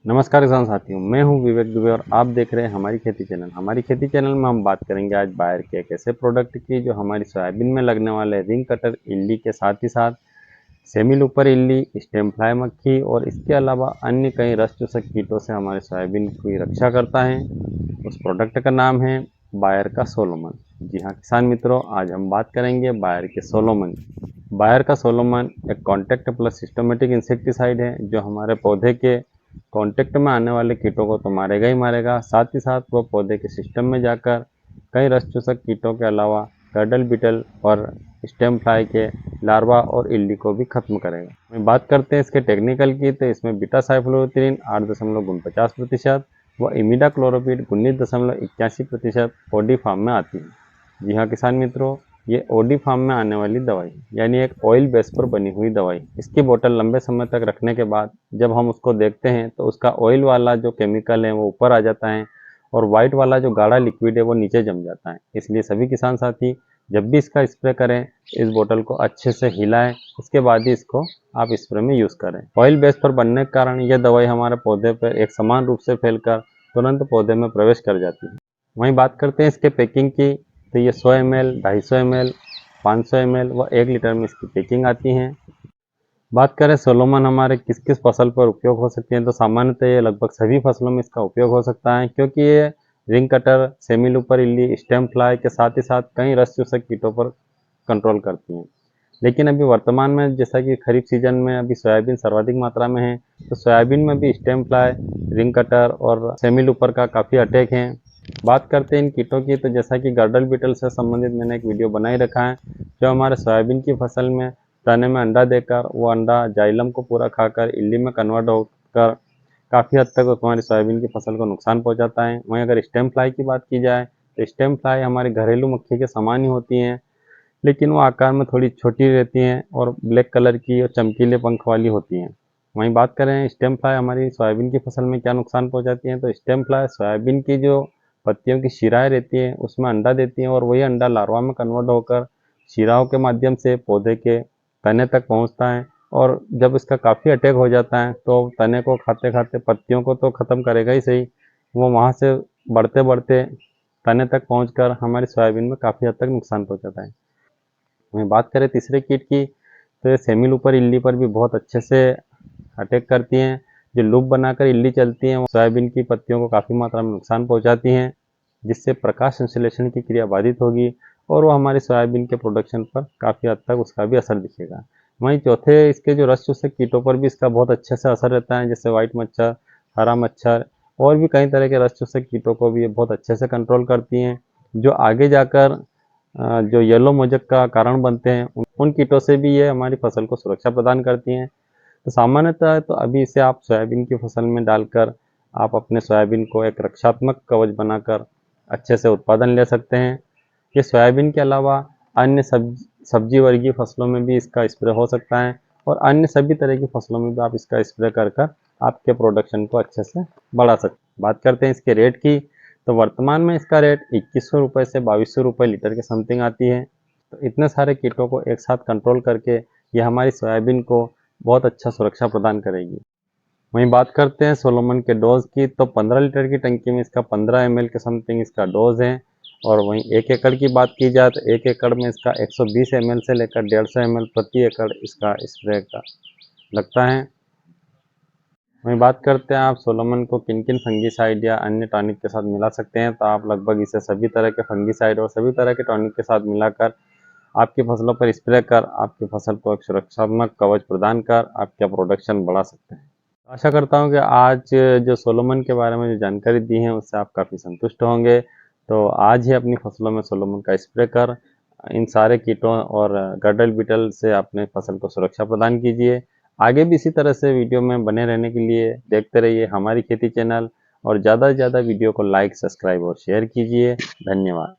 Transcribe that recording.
नमस्कार किसान साथियों, मैं हूं विवेक दुबे और आप देख रहे हैं हमारी खेती चैनल। हमारी खेती चैनल में हम बात करेंगे आज बायर के एक ऐसे प्रोडक्ट की जो हमारी सोयाबीन में लगने वाले रिंग कटर इल्ली के साथ ही साथ सेमी लूपर इल्ली, स्टेम फ्लाई मक्खी और इसके अलावा अन्य कई रस चूसक कीटों से हमारे सोयाबीन की रक्षा करता है। उस प्रोडक्ट का नाम है बायर का सोलोमन। जी हाँ किसान मित्रों, आज हम बात करेंगे बायर के सोलोमन। बायर का सोलोमन एक कॉन्टैक्ट प्लस सिस्टमेटिक इंसेक्टिसाइड है जो हमारे पौधे के कांटेक्ट में आने वाले कीटों को तो मारेगा ही मारेगा, साथ ही साथ वो पौधे के सिस्टम में जाकर कई रस चूसक कीटों के अलावा कर्डल बीटल और स्टेम फ्लाई के लार्वा और इल्ली को भी खत्म करेगा। मैं बात करते हैं इसके टेक्निकल की, तो इसमें बीटा साइफ्लोरिथ्रिन 8.49% व इमिडा क्लोरोपिड 19.81% ओडी फार्म में आती है। जी हाँ किसान मित्रों, ये ओडी फार्म में आने वाली दवाई यानी एक ऑयल बेस पर बनी हुई दवाई। इसकी बोतल लंबे समय तक रखने के बाद जब हम उसको देखते हैं तो उसका ऑयल वाला जो केमिकल है वो ऊपर आ जाता है और वाइट वाला जो गाढ़ा लिक्विड है वो नीचे जम जाता है। इसलिए सभी किसान साथी जब भी इसका स्प्रे करें, इस बोतल को अच्छे से हिलाएं, उसके बाद ही इसको आप स्प्रे में यूज़ करें। ऑयल बेस पर बनने के कारण यह दवाई हमारे पौधे पर एक समान रूप से फैलकर तुरंत पौधे में प्रवेश कर जाती है। वहीं बात करते हैं इसके पैकिंग की, तो ये 100 ml, 250 ml, 500 ml व 1 लीटर में इसकी पैकिंग आती हैं। बात करें सोलोमन हमारे किस किस फसल पर उपयोग हो सकती है, तो सामान्यतः ये लगभग सभी फसलों में इसका उपयोग हो सकता है, क्योंकि ये रिंग कटर, सेमी लूपर इल्ली, स्टेम फ्लाई के साथ ही साथ कई रस चूसक कीटों पर कंट्रोल करती हैं। लेकिन अभी वर्तमान में जैसा कि खरीफ सीजन में अभी सोयाबीन सर्वाधिक मात्रा में है, तो सोयाबीन में भी स्टेम फ्लाई, रिंग कटर और सेमी लूपर का काफ़ी अटैक है। बात करते हैं इन कीटों की, तो जैसा कि गर्डल बीटल से संबंधित मैंने एक वीडियो बना ही रखा है, जो हमारे सोयाबीन की फसल में तने में अंडा देकर वो अंडा जाइलम को पूरा खाकर इल्ली में कन्वर्ट होकर काफ़ी हद तक हमारी सोयाबीन की फसल को नुकसान पहुंचाता है। वहीं अगर स्टेम फ्लाई की बात की जाए तो स्टेम फ्लाई हमारी घरेलू मक्खी के समान ही होती हैं, लेकिन वो आकार में थोड़ी छोटी रहती हैं और ब्लैक कलर की और चमकीले पंख वाली होती हैं। वहीं बात करें स्टेम फ्लाई हमारी सोयाबीन की फसल में क्या नुकसान पहुंचाती हैं, तो स्टेम फ्लाई सोयाबीन की जो पत्तियों की शिराएँ रहती हैं उसमें अंडा देती हैं और वही अंडा लार्वा में कन्वर्ट होकर शिराओं के माध्यम से पौधे के तने तक पहुंचता है। और जब इसका काफ़ी अटैक हो जाता है तो तने को खाते खाते पत्तियों को तो ख़त्म करेगा ही सही, वो वहाँ से बढ़ते बढ़ते तने तक पहुंचकर हमारी सोयाबीन में काफ़ी हद तक नुकसान पहुंचाता है। वहीं बात करें तीसरे कीट की, तो ये सेमी लूपर इल्ली पर भी बहुत अच्छे से अटैक करती हैं। जो लूप बनाकर इल्ली चलती हैं वो सोयाबीन की पत्तियों को काफ़ी मात्रा में नुकसान पहुंचाती हैं, जिससे प्रकाश संश्लेषण की क्रिया बाधित होगी और वो हमारी सोयाबीन के प्रोडक्शन पर काफ़ी हद तक उसका भी असर दिखेगा। वहीं चौथे इसके जो रस चूसक कीटों पर भी इसका बहुत अच्छे से असर रहता है, जैसे वाइट मच्छर, हरा मच्छर और भी कई तरह के रस चूसक कीटों को भी ये बहुत अच्छे से कंट्रोल करती हैं, जो आगे जाकर जो येलो मोजक का कारण बनते हैं उन कीटों से भी ये हमारी फसल को सुरक्षा प्रदान करती हैं। तो सामान्यतः तो अभी इसे आप सोयाबीन की फसल में डालकर आप अपने सोयाबीन को एक रक्षात्मक कवच बनाकर अच्छे से उत्पादन ले सकते हैं। ये सोयाबीन के अलावा अन्य सब्जी वर्गीय फसलों में भी इसका स्प्रे हो सकता है और अन्य सभी तरह की फसलों में भी आप इसका स्प्रे कर कर आपके प्रोडक्शन को अच्छे से बढ़ा सकते हैं। बात करते हैं इसके रेट की, तो वर्तमान में इसका रेट 2100 रुपये से 2200 रुपये लीटर के समथिंग आती है। तो इतने सारे कीटों को एक साथ कंट्रोल करके ये हमारी सोयाबीन को बहुत अच्छा सुरक्षा प्रदान करेगी। वहीं बात करते हैं सोलोमन के डोज की, तो 15 लीटर की टंकी में इसका 15 ml के समथिंग इसका डोज है। और वहीं 1 एकड़ की बात की जाए तो 1 एकड़ में इसका 120 ml से लेकर 150 ml प्रति एकड़ इसका स्प्रे का लगता है। वहीं बात करते हैं आप सोलोमन को किन किन फंगीसाइड या अन्य टॉनिक के साथ मिला सकते हैं, तो आप लगभग इसे सभी तरह के फंगीसाइड और सभी तरह के टॉनिक के साथ मिलाकर आपकी फसलों पर स्प्रे कर आपकी फसल को एक सुरक्षात्मक कवच प्रदान कर आपका प्रोडक्शन बढ़ा सकते हैं। आशा करता हूँ कि आज जो सोलोमन के बारे में जो जानकारी दी है उससे आप काफ़ी संतुष्ट होंगे। तो आज ही अपनी फसलों में सोलोमन का स्प्रे कर इन सारे कीटों और गर्डल बीटल से अपने फसल को सुरक्षा प्रदान कीजिए। आगे भी इसी तरह से वीडियो में बने रहने के लिए देखते रहिए हमारी खेती चैनल और ज़्यादा से ज़्यादा वीडियो को लाइक, सब्सक्राइब और शेयर कीजिए। धन्यवाद।